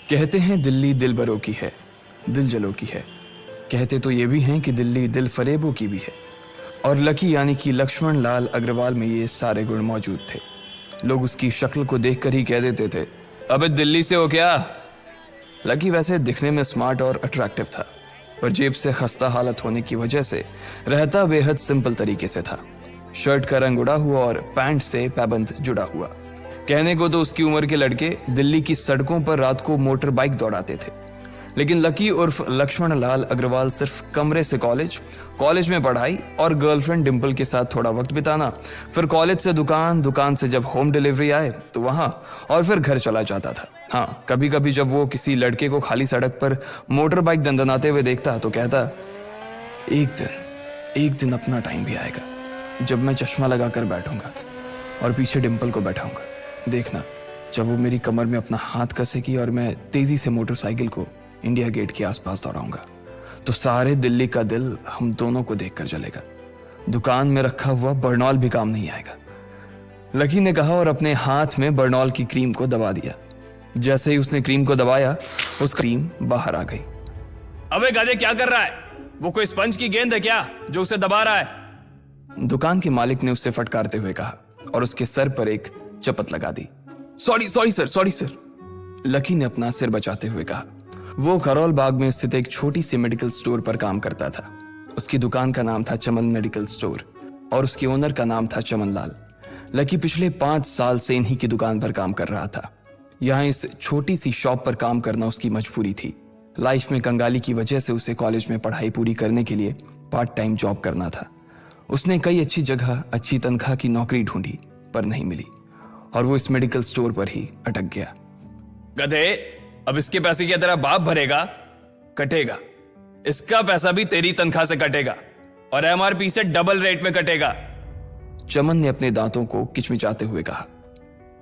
कहते हैं दिल्ली दिल बरों की है, दिल जलों की है। कहते तो ये भी हैं कि दिल्ली दिल फरेबों की भी है। और लकी यानी कि लक्ष्मण लाल अग्रवाल में ये सारे गुण मौजूद थे। लोग उसकी शक्ल को देखकर ही कह देते थे, अबे दिल्ली से हो क्या। लकी वैसे दिखने में स्मार्ट और अट्रैक्टिव था, पर जेब से खस्ता हालत होने की वजह से रहता बेहद सिंपल तरीके से था। शर्ट का रंग उड़ा हुआ और पैंट से पैबंद जुड़ा हुआ। कहने को तो उसकी उम्र के लड़के दिल्ली की सड़कों पर रात को मोटर बाइक दौड़ाते थे, लेकिन लकी उर्फ लक्ष्मण लाल अग्रवाल सिर्फ कमरे से कॉलेज में पढ़ाई और गर्लफ्रेंड डिंपल के साथ थोड़ा वक्त बिताना, फिर कॉलेज से दुकान, दुकान से जब होम डिलीवरी आए तो वहां, और फिर घर चला जाता था। हाँ, कभी कभी जब वो किसी लड़के को खाली सड़क पर मोटर बाइक दंदनाते हुए देखता तो कहता, एक दिन अपना टाइम भी आएगा जब मैं चश्मा लगाकर बैठूंगा और पीछे डिंपल को बैठाऊंगा। देखना, जब वो मेरी कमर में अपना हाथ कसेगी और मैं तेजी से मोटरसाइकिल को इंडिया गेट के आसपास दौड़ाऊंगा, तो सारे दिल्ली का दिल हम दोनों को देखकर जलेगा। दुकान में रखा हुआ बर्नॉल भी काम नहीं आएगा। लकी ने कहा और अपने हाथ में बर्नॉल की क्रीम को दबा दिया। जैसे ही उसने क्रीम को दबाया, उसका क्रीम बाहर आ गई। अबे गधे, क्या कर रहा है? वो कोई स्पंज की गेंद है क्या जो उसे दबा रहा है? दुकान के मालिक ने उससे फटकारते हुए कहा और उसके सर पर एक चपत लगा दी। सॉरी सर, लकी ने अपना सिर बचाते हुए कहा। वो करोल बाग में स्थित एक छोटी सी मेडिकल स्टोर पर काम करता था। उसकी दुकान का नाम था चमन मेडिकल स्टोर और उसके ओनर का नाम था चमन लाल। लकी पिछले 5 साल से इन्हीं की दुकान पर काम कर रहा था। यहाँ इस छोटी सी शॉप पर काम करना उसकी मजबूरी थी। लाइफ में कंगाली की वजह से उसे कॉलेज में पढ़ाई पूरी करने के लिए पार्ट टाइम जॉब करना था। उसने कई अच्छी जगह अच्छी तनख्वाह की नौकरी ढूंढी पर नहीं मिली और वो इस मेडिकल स्टोर पर ही अटक गया। गधे, अब इसके पैसे क्या तेरा बाप भरेगा? कटेगा। इसका पैसा भी तेरी तनख्वाह से कटेगा और एमआरपी से डबल रेट में कटेगा। चमन ने अपने दांतों को किचमिचाते हुए कहा।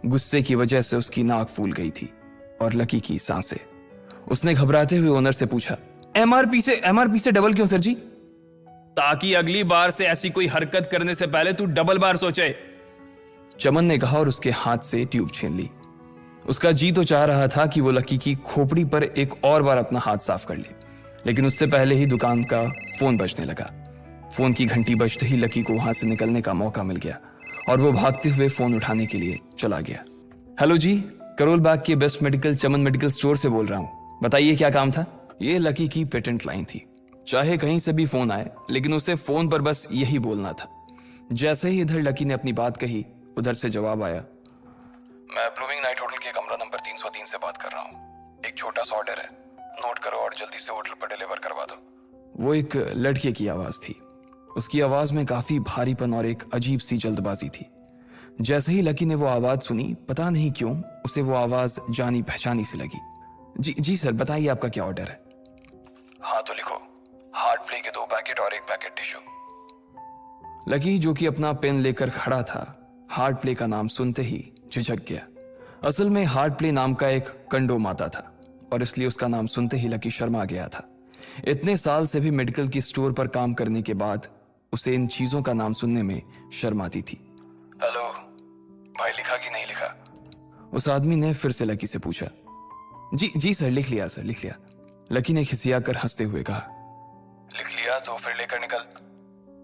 गुस्से की वजह से उसकी नाक फूल गई थी और लकी की सांसें। उसने घबराते हुए ओनर से पूछा, एमआरपी से डबल क्यों सर जी? ताकि अगली बार से ऐसी कोई हरकत करने से पहले तू डबल बार सोचे। चमन ने कहा और उसके हाथ से ट्यूब छीन ली। उसका जी तो चाह रहा था कि वो लकी की खोपड़ी पर एक और बार अपना हाथ साफ कर ले, लेकिन उससे पहले ही दुकान का फोन बजने लगा। फोन की घंटी बजते ही लकी को वहां से निकलने का मौका मिल गया और वो भागते हुए फोन उठाने के लिए चला गया। हेलो जी, करोल बाग के बेस्ट मेडिकल चमन मेडिकल स्टोर से बोल रहा हूं, बताइए क्या काम था। ये लकी की पेटेंट लाइन थी। चाहे कहीं से भी फोन आए, लेकिन उसे फोन पर बस यही बोलना था। जैसे ही इधर लकी ने अपनी बात कही, उधर से जवाब आया, मैं ब्लूमिंग नाइट होटल के कमरा नंबर 303 से बात कर रहा हूँ। एक छोटा सा ऑर्डर है, नोट करो और जल्दी से होटल पर डिलीवर करवा दो। वो एक लड़के की आवाज थी। उसकी आवाज में काफी भारीपन और एक अजीब सी जल्दबाजी थी। जैसे ही लकी ने वो आवाज सुनी, पता नहीं क्यों उसे वो आवाज जानी पहचानी सी लगी। जी सर, बताइए आपका क्या ऑर्डर है। हाँ तो लिखो, हार्ट प्ले के 2 पैकेट और 1 पैकेट टिश्यू। लकी, जो कि अपना पेन लेकर खड़ा था, हार्ट प्ले का नाम सुनते ही झिझक गया। असल में हार्ट प्ले नाम का एक कंडोम आता था और इसलिए उसका नाम सुनते ही लकी शर्मा गया था। इतने साल से भी मेडिकल की स्टोर पर काम करने के बाद उसे इन चीजों का नाम सुनने में शर्म आती थी। हेलो भाई, लिखा कि नहीं लिखा? उस आदमी ने फिर से लकी से पूछा। जी सर, लिख लिया सर, लिख लिया। लकी ने खिसिया कर हंसते हुए कहा। लिख लिया तो फिर लेकर निकल,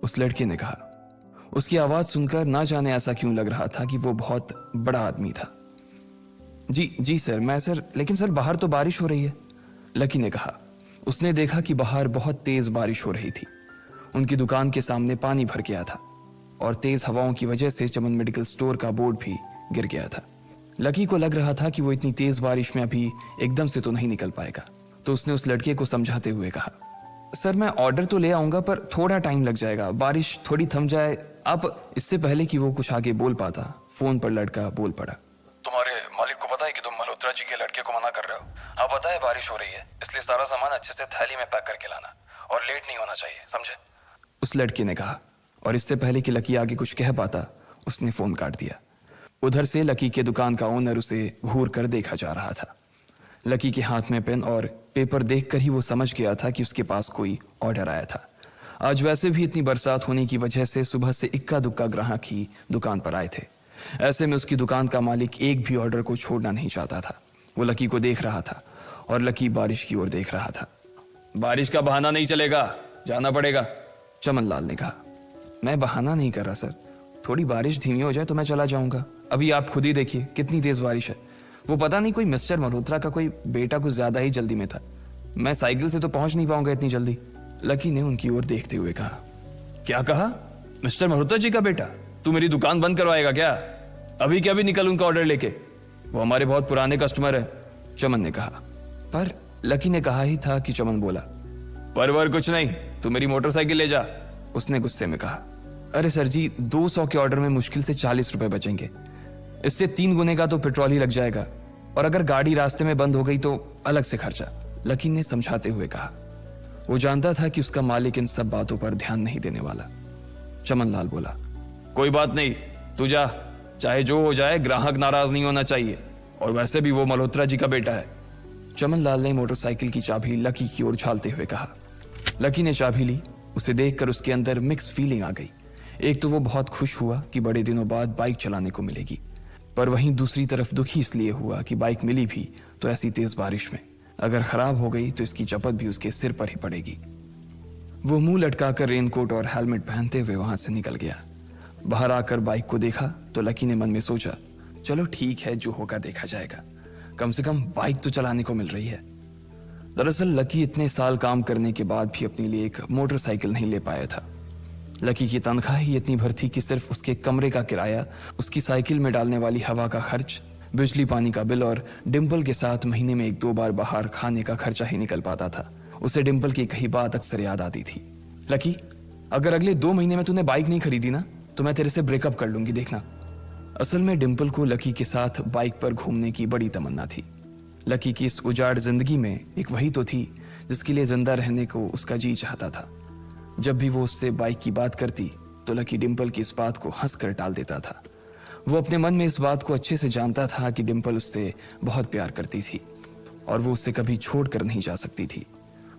उस लड़के ने कहा। उसकी आवाज सुनकर ना जाने ऐसा क्यों लग रहा था कि वो बहुत बड़ा आदमी था। जी सर, लेकिन सर बाहर तो बारिश हो रही है, लकी ने कहा। उसने देखा कि बाहर बहुत तेज बारिश हो रही थी। उनकी दुकान के सामने पानी भर गया था और तेज हवाओं की वजह से चमन मेडिकल स्टोर का बोर्ड भी गिर गया था। लकी को लग रहा था कि वो इतनी तेज बारिश में अभी एकदम से तो नहीं निकल पाएगा, तो उसने उस लड़के को समझाते हुए कहा, सर मैं ऑर्डर तो ले आऊंगा पर थोड़ा टाइम लग जाएगा, बारिश थोड़ी थम जाए आप। इससे पहले कि वो कुछ आगे बोल पाता, फोन पर लड़का बोल पड़ा। तुम्हारे मालिक को पता है कि तुम मल्होत्रा जी के लड़के को मना कर रहे हो? हाँ पता है, बारिश हो रही है, इसलिए सारा सामान अच्छे से थैली में पैक करके लाना और लेट नहीं होना चाहिए, समझे? उस लड़के ने कहा और इससे पहले कि लकी आगे कुछ कह पाता, उसने फोन काट दिया। उधर से लकी के दुकान का ओनर उसे घूर कर देखा जा रहा था। लकी के हाथ में पेन और पेपर देखकर ही वो समझ गया था कि उसके पास कोई ऑर्डर आया था। आज वैसे भी इतनी बरसात होने की वजह से सुबह से इक्का दुक्का ग्राहक ही दुकान पर आए थे। ऐसे में उसकी दुकान का मालिक एक भी ऑर्डर को छोड़ना नहीं चाहता था। वो लकी को देख रहा था और लकी बारिश की ओर देख रहा था। बारिश का बहाना नहीं चलेगा, जाना पड़ेगा। चमन लाल ने कहा। मैं बहाना नहीं कर रहा सर, थोड़ी बारिश धीमी हो जाए तो मैं चला जाऊंगा। अभी आप खुद ही देखिए कितनी तेज बारिश है। वो पता नहीं कोई मिस्टर मल्होत्रा का कोई बेटा कुछ ज्यादा ही जल्दी में था। मैं साइकिल से तो पहुंच नहीं पाऊंगा इतनी जल्दी। लकी ने उनकी ओर देखते हुए कहा। क्या कहा? मिस्टर मल्होत्रा जी का बेटा? तू मेरी दुकान बंद करवाएगा क्या? अभी क्या भी निकल उनका ऑर्डर लेके, वो हमारे बहुत पुराने कस्टमर है। चमन ने कहा। पर लकी ने कहा ही था कि चमन बोला। परवर कुछ नहीं, तू मेरी मोटरसाइकिल ले जा, उसने गुस्से में कहा। अरे सर जी, 200 के ऑर्डर में मुश्किल से 40 रुपए बचेंगे। इससे 3 गुने का तो पेट्रोल ही लग जाएगा, और अगर गाड़ी रास्ते में बंद हो गई तो अलग से खर्चा, लकी ने समझाते हुए कहा। वो जानता था कि उसका मालिक इन सब बातों पर ध्यान नहीं देने वाला। चमन लाल बोला। कोई बात नहीं, तू जा, चाहे जो हो जाए ग्राहक नाराज नहीं होना चाहिए, और वैसे भी वो मल्होत्रा जी का बेटा है। चमन लाल ने मोटरसाइकिल की चाबी लकी की ओर उछालते हुए कहा। लकी ने चाबी ली। उसे देखकर उसके अंदर मिक्स फीलिंग आ गई। एक तो वो बहुत खुश हुआ कि बड़े दिनों बाद बाइक चलाने को मिलेगी, पर वहीं दूसरी तरफ दुखी इसलिए हुआ कि बाइक मिली भी तो ऐसी तेज बारिश में, अगर खराब हो गई तो इसकी चपत भी उसके सिर पर ही पड़ेगी। वो मुंह लटकाकर रेनकोट और हेलमेट पहनते हुए वहां से निकल गया। बाहर आकर बाइक को देखा तो लकी ने मन में सोचा, चलो ठीक है, जो होगा देखा जाएगा, कम से कम बाइक तो चलाने को मिल रही है। दरअसल लकी इतने साल काम करने के बाद भी अपने लिए एक मोटरसाइकिल नहीं ले पाया था। लकी की तनख्वाह ही इतनी भर थी कि सिर्फ उसके कमरे का किराया, उसकी साइकिल में डालने वाली हवा का खर्च, बिजली पानी का बिल और डिंपल के साथ महीने में 1-2 बार बाहर खाने का खर्चा ही निकल पाता था। उसे डिंपल की कही बात अक्सर याद आती थी। लकी, अगर अगले 2 महीने में तूने बाइक नहीं खरीदी ना तो मैं तेरे से ब्रेकअप कर लूंगी, देखना। असल में डिंपल को लकी के साथ बाइक पर घूमने की बड़ी तमन्ना थी। लकी की इस उजाड़ जिंदगी में एक वही तो थी जिसके लिए जिंदा रहने को उसका जी चाहता था। जब भी वो उससे बाइक की बात करती तो लकी डिंपल की इस बात को हंसकर टाल देता था। वो अपने मन में इस बात को अच्छे से जानता था कि डिंपल उससे बहुत प्यार करती थी और वो उससे कभी छोड़कर नहीं जा सकती थी।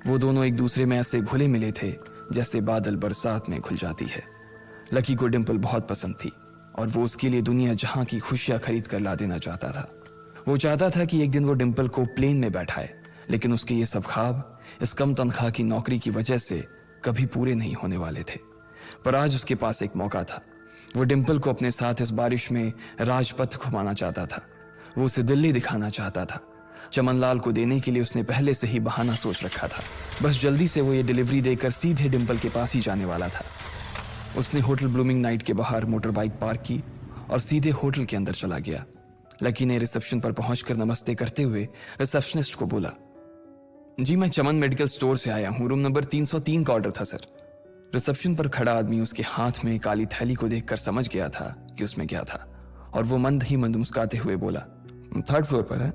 वो दोनों एक दूसरे में ऐसे घुले मिले थे जैसे बादल बरसात में घुल जाती है। लकी को डिंपल बहुत पसंद थी और वो उसके लिए दुनिया जहां की खुशियां खरीद कर ला देना चाहता था। वो चाहता था कि एक दिन वो डिंपल को प्लेन में बैठाए, लेकिन उसके ये सब ख्वाब इस कम तनख्वाह की नौकरी की वजह से कभी पूरे नहीं होने वाले थे। पर आज उसके पास एक मौका था। वो डिंपल को अपने साथ इस बारिश में राजपथ घुमाना चाहता था। वो उसे दिल्ली दिखाना चाहता था। चमनलाल को देने के लिए उसने पहले से ही बहाना सोच रखा था। बस जल्दी से वो ये डिलीवरी देकर सीधे डिंपल के पास ही जाने वाला था। उसने होटल ब्लूमिंग नाइट के बाहर मोटर बाइक पार्क की और सीधे होटल के अंदर चला गया। लकी ने रिसेप्शन पर पहुंचकर नमस्ते करते हुए रिसेप्शनिस्ट को बोला, जी मैं चमन मेडिकल स्टोर से आया हूं, रूम नंबर 303 का ऑर्डर था सर। रिसेप्शन पर खड़ा आदमी उसके हाथ में काली थैली को देखकर समझ गया था कि उसमें क्या था और वो मंद ही मंद मुस्कुराते हुए बोला, 3rd फ्लोर पर है,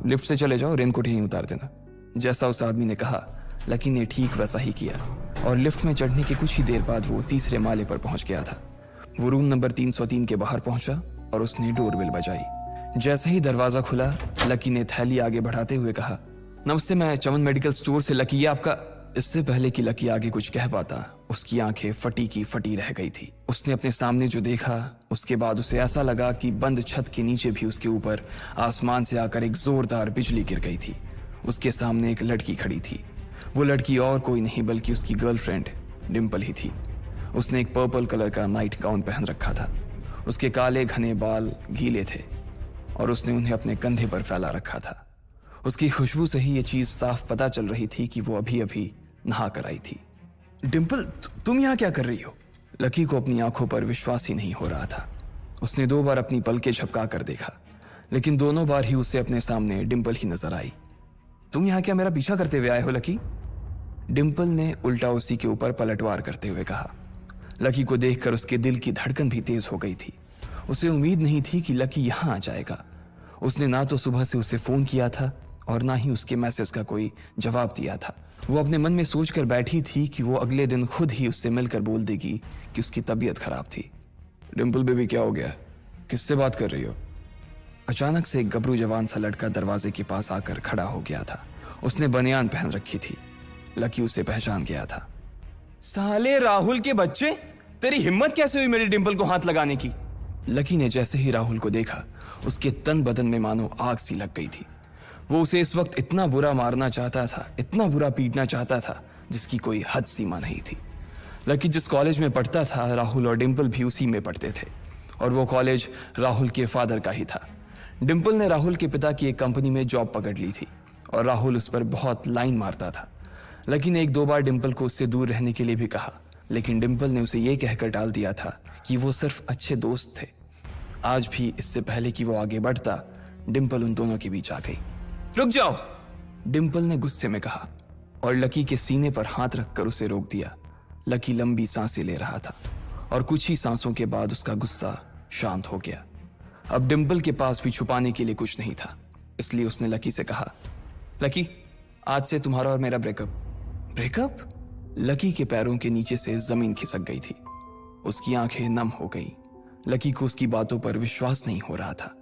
लिफ्ट से चले जाओ, रेनकोट यहीं उतार देना। जैसा उस आदमी ने कहा लकी ने ठीक वैसा ही किया और लिफ्ट में चढ़ने के कुछ ही देर बाद वो 3रे माले पर पहुंच गया था। वो रूम नंबर 303 के बाहर पहुंचा और उसने डोरबेल बजाई। जैसे ही दरवाजा खुला लकी ने थैली आगे बढ़ाते हुए कहा, नमस्ते, मैं चमन मेडिकल स्टोर से लकी, ये आपका। इससे पहले कि लकी आगे कुछ कह पाता उसकी आंखें फटी की फटी रह गई थी। उसने अपने सामने जो देखा उसके बाद उसे ऐसा लगा कि बंद छत के नीचे भी उसके ऊपर आसमान से आकर एक जोरदार बिजली गिर गई थी। उसके सामने एक लड़की खड़ी थी। वो लड़की और कोई नहीं बल्कि उसकी गर्लफ्रेंड डिंपल ही थी। उसने एक पर्पल कलर का नाइट गाउन पहन रखा था। उसके काले घने बाल गीले थे और उसने उन्हें अपने कंधे पर फैला रखा था। उसकी खुशबू से ही ये चीज साफ पता चल रही थी कि वो अभी अभी नहा कर आई थी। डिंपल, तुम यहाँ क्या कर रही हो? लकी को अपनी आंखों पर विश्वास ही नहीं हो रहा था। उसने 2 बार अपनी पलकें झपका कर देखा, लेकिन दोनों बार ही उसे अपने सामने डिंपल ही नजर आई। तुम यहाँ क्या मेरा पीछा करते हुए आए हो लकी? डिंपल ने उल्टा उसी के ऊपर पलटवार करते हुए कहा। लकी को देखकर उसके दिल की धड़कन भी तेज हो गई थी। उसे उम्मीद नहीं थी कि लकी यहाँ आ जाएगा। उसने ना तो सुबह से उसे फोन किया था और ना ही उसके मैसेज का कोई जवाब दिया था। वो अपने मन में सोचकर बैठी थी कि वो अगले दिन खुद ही उससे मिलकर बोल देगी कि उसकी तबीयत खराब थी। डिंपल बेबी, क्या हो गया? किससे बात कर रही हो? अचानक से एक गबरू जवान सा लड़का दरवाजे के पास आकर खड़ा हो गया था। उसने बनियान पहन रखी थी। लकी उसे पहचान गया था। साले राहुल के बच्चे, तेरी हिम्मत कैसे हुई मेरी डिंपल को हाथ लगाने की? लकी ने जैसे ही राहुल को देखा उसके तन बदन में मानो आग सी लग गई थी। वो उसे इस वक्त इतना बुरा मारना चाहता था, इतना बुरा पीटना चाहता था जिसकी कोई हद सीमा नहीं थी। लकी जिस कॉलेज में पढ़ता था, राहुल और डिम्पल भी उसी में पढ़ते थे और वो कॉलेज राहुल के फादर का ही था। डिम्पल ने राहुल के पिता की एक कंपनी में जॉब पकड़ ली थी और राहुल उस पर बहुत लाइन मारता था। लकी ने 1-2 बार डिम्पल को उससे दूर रहने के लिए भी कहा, लेकिन डिम्पल ने उसे यह कहकर टाल दिया था कि वो सिर्फ अच्छे दोस्त थे। आज भी इससे पहले कि वो आगे बढ़ता, डिम्पल उन दोनों के बीच आ गई। रुक जाओ, डिम्पल ने गुस्से में कहा और लकी के सीने पर हाथ रखकर उसे रोक दिया। लकी लंबी सांसें ले रहा था और कुछ ही सांसों के बाद उसका गुस्सा शांत हो गया। अब डिम्पल के पास भी छुपाने के लिए कुछ नहीं था, इसलिए उसने लकी से कहा, लकी, आज से तुम्हारा और मेरा ब्रेकअप। ब्रेकअप? लकी के पैरों के नीचे से जमीन खिसक गई थी। उसकी आंखें नम हो गई। लकी को उसकी बातों पर विश्वास नहीं हो रहा था।